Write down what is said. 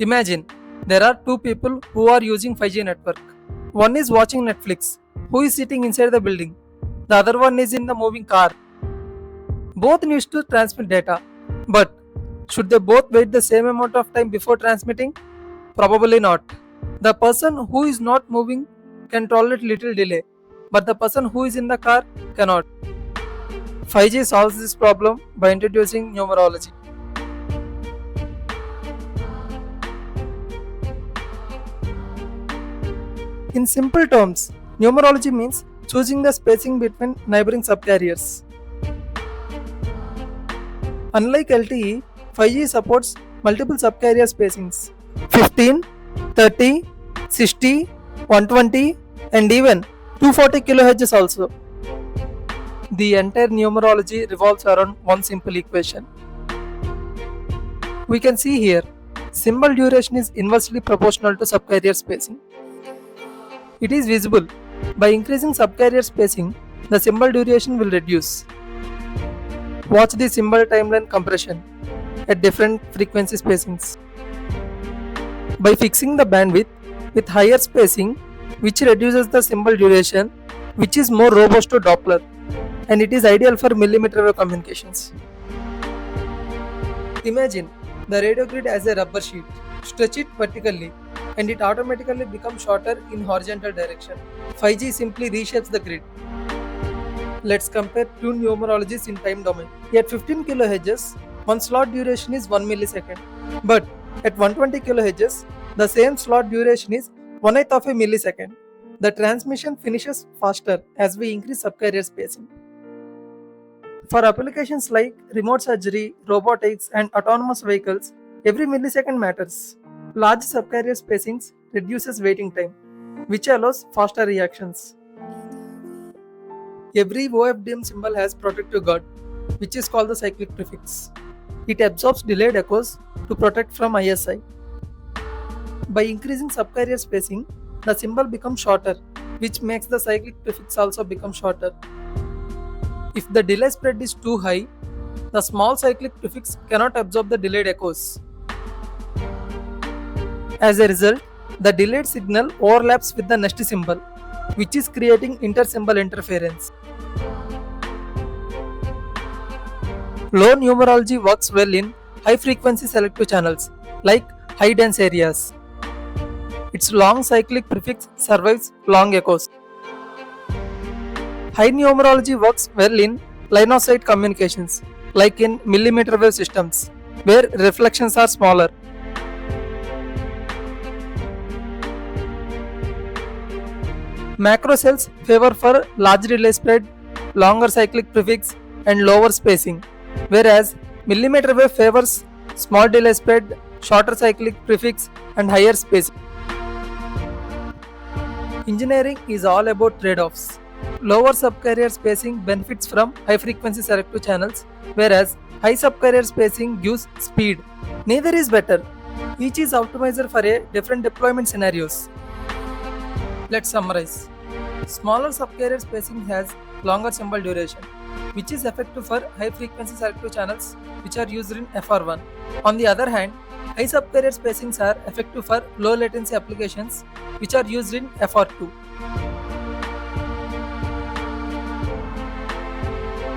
Imagine there are two people who are using 5G network. One is watching Netflix, who is sitting inside the building. The other one is in the moving car. Both needs to transmit data, but should they both wait the same amount of time before transmitting? Probably not. The person who is not moving can tolerate little delay, but the person who is in the car cannot. 5G solves this problem by introducing numerology. In simple terms, numerology means choosing the spacing between neighboring subcarriers. Unlike LTE, 5G supports multiple subcarrier spacings 15, 30, 60, 120, and even 240 kHz also. The entire numerology revolves around one simple equation. We can see here, symbol duration is inversely proportional to subcarrier spacing. It is visible. By increasing subcarrier spacing, the symbol duration will reduce. Watch the symbol timeline compression at different frequency spacings. By fixing the bandwidth with higher spacing, which reduces the symbol duration, which is more robust to Doppler, and it is ideal for millimeter wave communications. Imagine the radio grid as a rubber sheet. Stretch it vertically and it automatically becomes shorter in horizontal direction. 5G simply reshapes the grid. Let's compare two numerologies in time domain. At 15 kHz, one slot duration is 1 millisecond. But at 120 kHz, the same slot duration is 1/8 of a millisecond. The transmission finishes faster as we increase subcarrier spacing. For applications like remote surgery, robotics, and autonomous vehicles, every millisecond matters. Large subcarrier spacings reduces waiting time, which allows faster reactions. Every OFDM symbol has protective guard, which is called the cyclic prefix. It absorbs delayed echoes to protect from ISI. By increasing subcarrier spacing, the symbol becomes shorter, which makes the cyclic prefix also become shorter. If the delay spread is too high, the small cyclic prefix cannot absorb the delayed echoes. As a result, the delayed signal overlaps with the next symbol, which is creating inter-symbol interference. Low numerology works well in high-frequency selective channels, like high-dense areas. Its long cyclic prefix survives long echoes. High numerology works well in line-of-sight communications, like in millimeter wave systems, where reflections are smaller. Macro cells favor for large delay spread, longer cyclic prefix, and lower spacing, whereas millimeter wave favors small delay spread, shorter cyclic prefix, and higher spacing. Engineering is all about trade-offs. Lower subcarrier spacing benefits from high frequency selective channels, whereas high subcarrier spacing gives speed. Neither is better. Each is optimized for a different deployment scenarios. Let's summarize. Smaller subcarrier spacing has longer symbol duration, which is effective for high frequency selective channels which are used in FR1. On the other hand, high subcarrier spacings are effective for low latency applications which are used in FR2.